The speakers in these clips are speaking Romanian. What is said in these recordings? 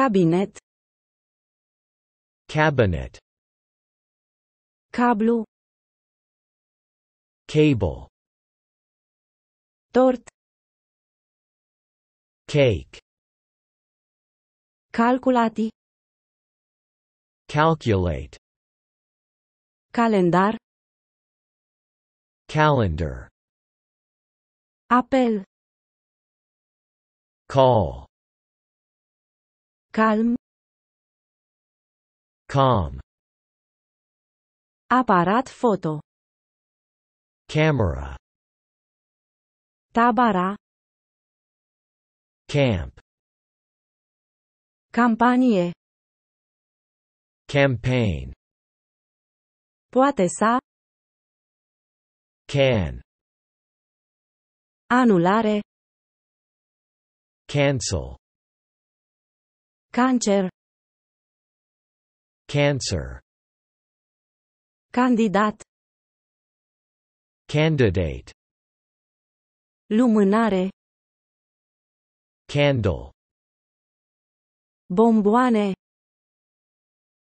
Cabinet. Cabinet. Cablu. Cable. Tort. Cake. Calculati. Calculate. Calendar. Calendar. Apel. Call. Calm. Calm. Aparat foto. Camera. Tabara. Camp. Campanie. Campaign. Poate să. Can. Anulare. Cancel. Cancer. Cancer. Candidat. Candidate. Lumânare. Candle. Bomboane.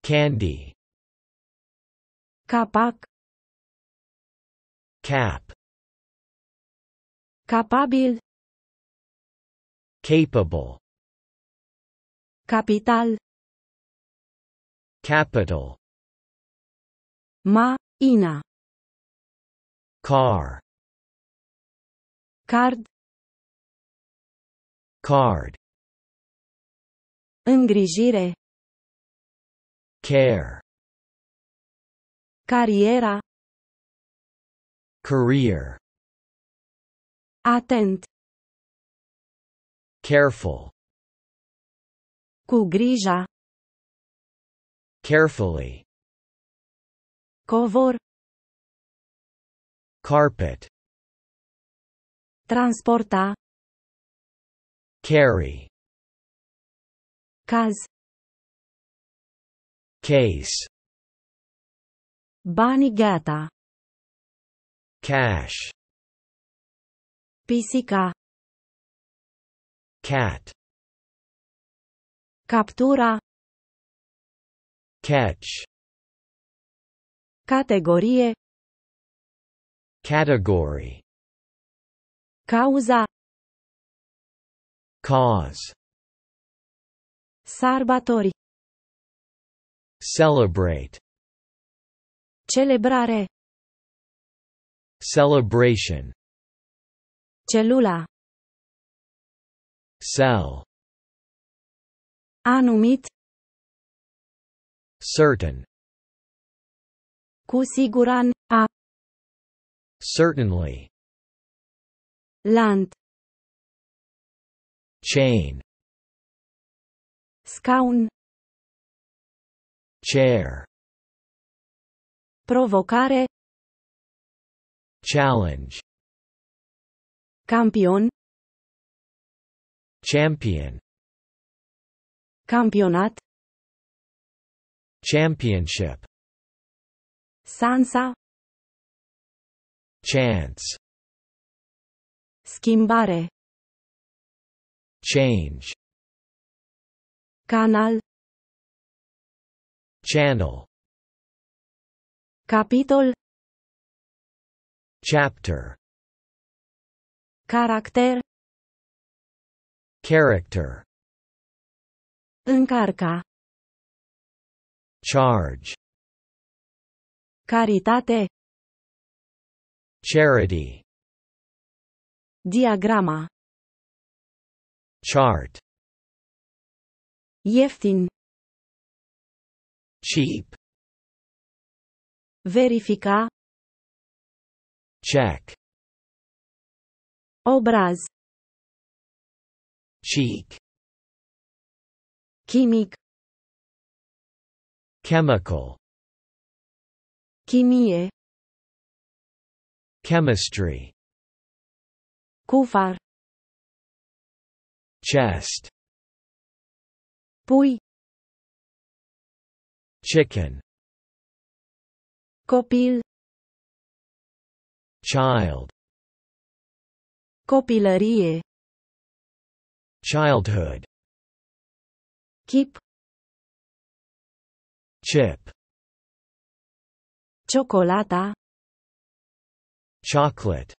Candy. Capac. Cap. Capabil. Capable. Capital. Capital. Ina. Car. Card. Card. Îngrijire. Care. Cariera. Career. Atent. Careful. Cu grija. Carefully. Covor. Carpet. Transporta. Carry. Caz. Case. Bani gata. Cash. Pisica. Cat. Captura. Catch. Categorie. Category. Cauza. Cause. Sărbători. Celebrate. Celebrare. Celebration. Celula. Cell. Anumit. Certain. Cu siguran. A. Certainly. Lant. Chain. Scaun. Chair. Provocare. Challenge. Campion. Champion. Campionat. Championship. Sansa. Chance. Schimbare. Change. Canal. Channel. Capitol. Chapter. Caracter. Character. Încarca. Charge. Caritate. Charity. Diagrama. Chart. Ieftin. Cheap. Verifica. Check. Obraz. Cheek. Chimic. Chemical. Chimie. Chemistry. Cufar. Chest. Pui. Chicken. Copil. Child. Copilărie. Childhood. Chip. Chip. Ciocolata. Chocolate.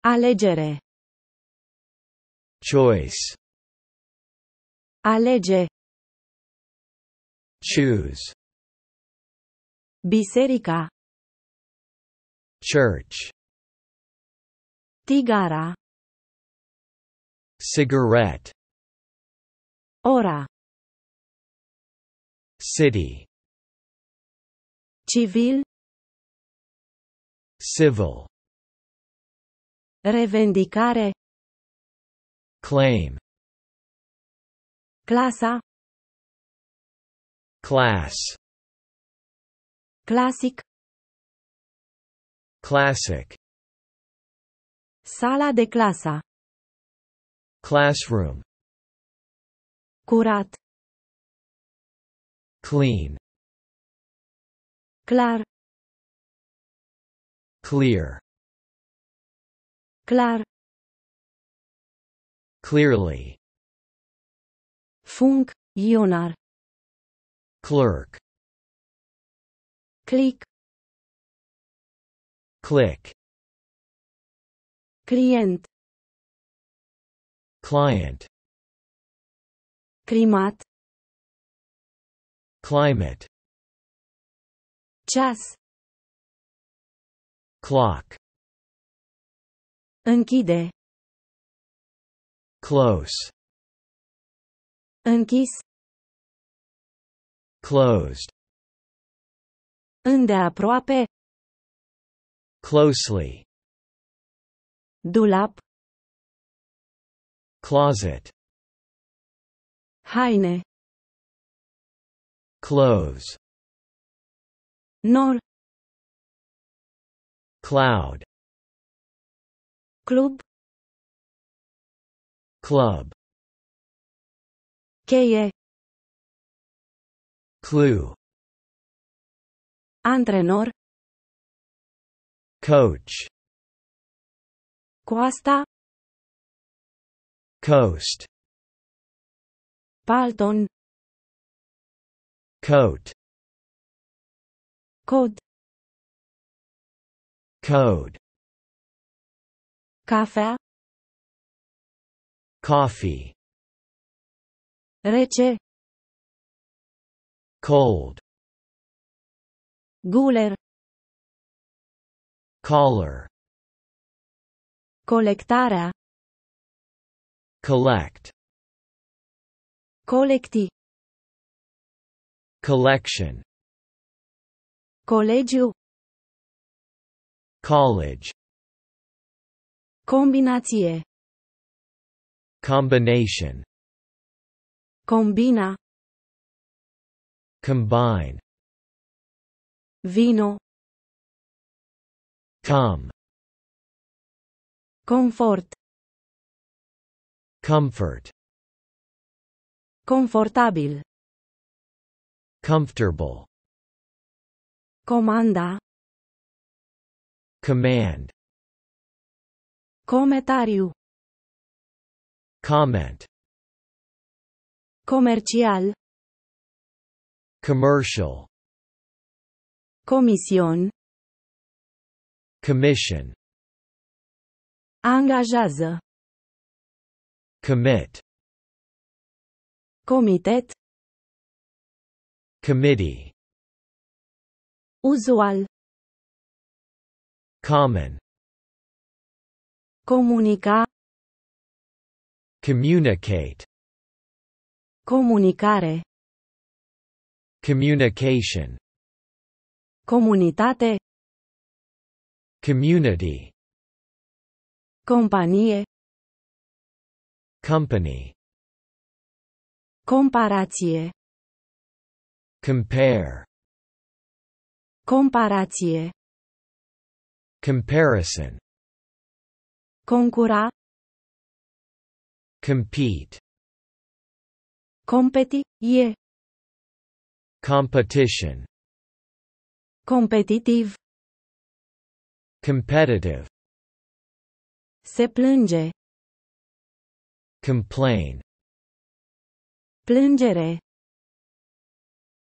Alegere. Choice. Alege. Choose. Biserica. Church. Tigara. Cigarette. Ora. City. Civil. Civil. Revendicare. Claim. Clasa. Class. Clasic. Classic. Sala de clasă. Classroom. Curat. Clean. Clar. Clear. Clar. Clearly. Func. Ionar. Clerk. Click. Click. Client. Client. Climat. Climate. Ceas. Clock. Închide. Close. Închis. Closed. Îndeaproape. Closely. Dulap. Closet. Haine. Clothes. Nor. Cloud. Club. Club. Cheie. Clue. Antrenor. Coach. Coasta. Coast. Palton. Coat. Cod. Code. Cafea. Coffee. Rece. Cold. Guler. Collar. Colectarea. Collect. Colecti. Collection. Colegiu. College. Combinație. Combination. Combina. Combine. Vino. Come. Confort. Comfort. Confortabil. Comfortable. Comanda. Command. Comentariu. Comment. Comercial. Commercial. Comision. Commission. Angajează. Commit. Comitet. Committee. Uzual. Common. Comunica. Communicate. Comunicare. Communication. Comunitate. Community. Companie. Company. Comparație. Compare. Comparație. Comparison. Concura. Compete. Competiție. Competition. Competitiv. Competitive. Se plânge. Complain. Plângere.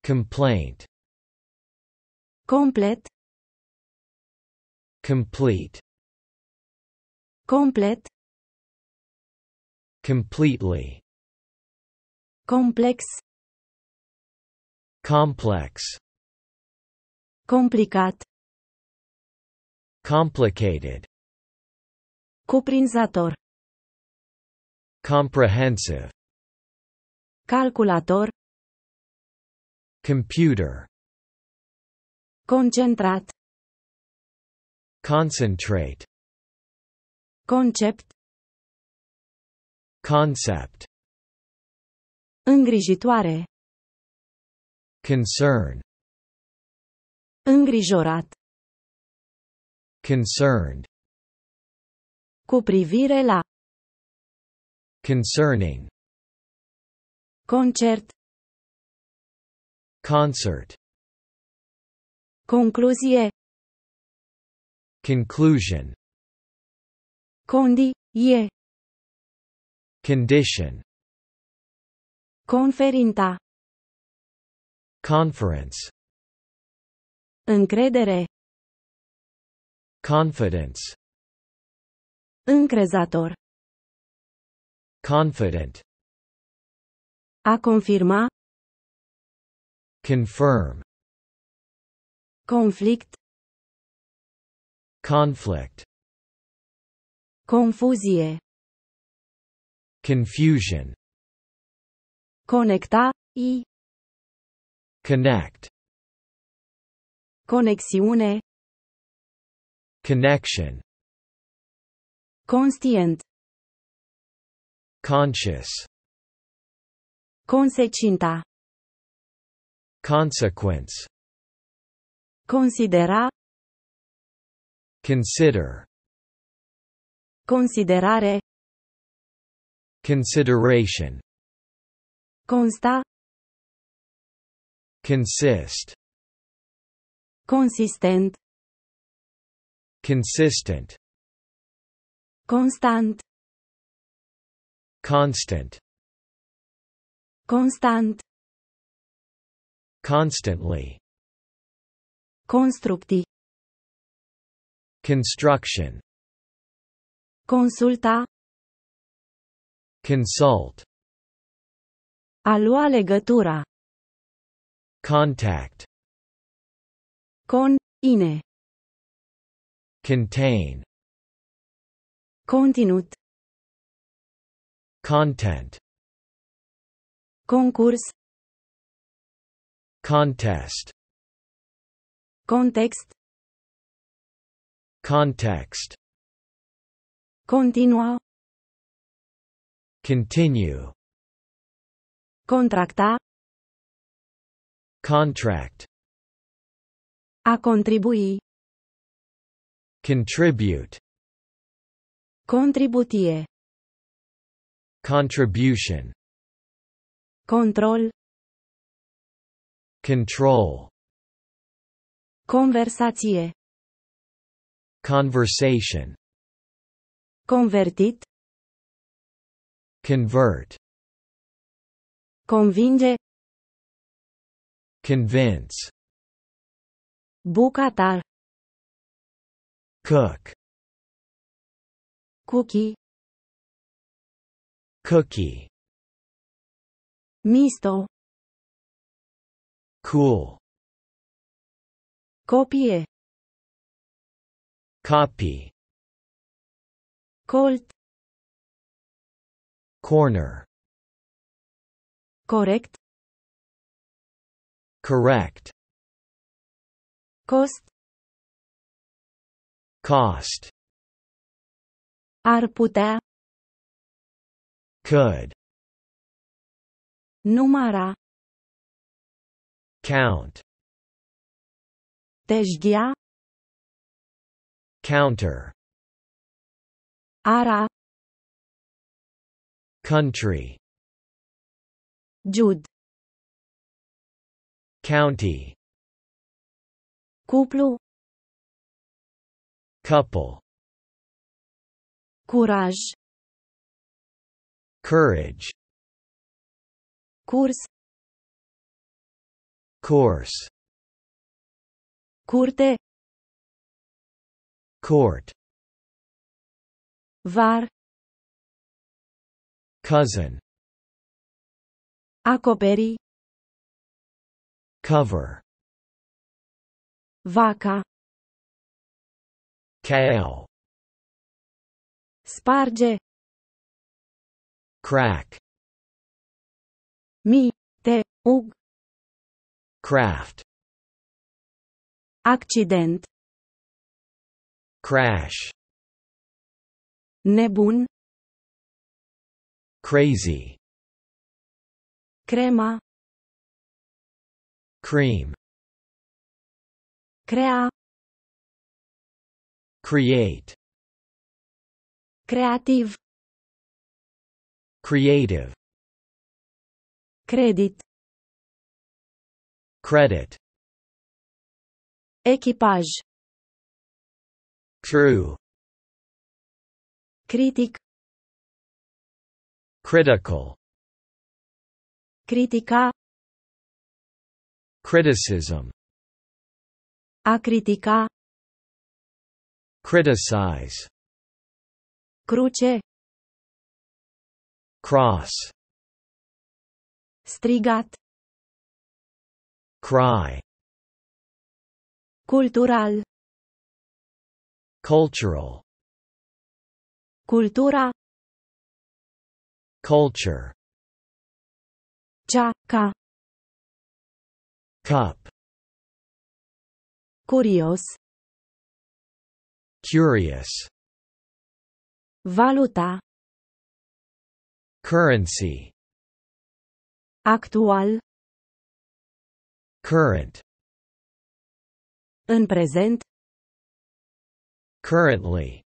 Complaint. Complet. Complete. Complet. Completely. Complex. Complex. Complicat. Complicated. Cuprinzător. Comprehensive. Calculator. Computer. Concentrat. Concentrate. Concept. Concept. Îngrijitoare. Concern. Îngrijorat. Concerned. Cu privire la. Concerning. Concert. Concert. Concluzie. Conclusion. Condie. Condition. Conferinta. Conference. Încredere. Confidence. Încrezător. Confident. A confirma. Confirm. Conflict. Conflict. Confuzie. Confusion. Conecta. I. Connect. Conexiune. Connection. Conștient. Conscious. Consecinta. Consequence. Considera. Consider. Considerare. Consideration. Consta. Consist. Consistent. Consistent. Constant. Constant. Constant. Constantly. Constructi. Construction. Consulta. Consult. A lua legătura. Contact. Con. Ine. Contain. Conținut. Content. Concurs. Contest. Context. Context. Continua. Continue. Contracta. Contract. A contribui. Contribute. Contributie. Contribution. Control. Control. Conversație. Conversation. Convertit. Convert. Convinge. Convince. Bucătar. Cook. Cookie. Cookie. Misto. Cool. Copie. Copy. Colt. Corner. Corect. Correct. Cost. Cost. Ar putea. Could. Numara. Count. Tejghia. Counter. Ara. Country. Jud. County. Cuplu. Couple. Curaj. Courage. Curs. Course. Curte. Court. Var. Cousin. Acoperi. Cover. Vaca. Cow. Sparge. Crack. Ug. Craft. Accident. Crash. Nebun. Crazy. Crema. Cream. Crea. Create. Creativ. Creative. Credit. Credit. Echipaj. True. Critic. Critical. Critica. Criticism. A critica. Criticize. Cruce. Cross. Strigat. Cry. Cultural. Cultural. Cultura. Culture. Ceaca. Cup. Curios. Curious. Valuta. Currency. Actual. Current. În prezent. Currently.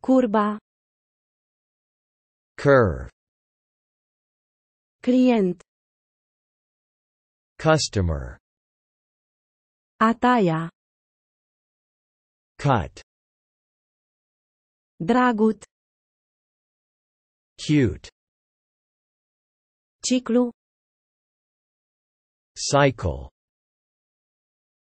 Curba. Curve. Client. Customer. Ataia. Cut. Dragut. Cute. Ciclu. Cycle.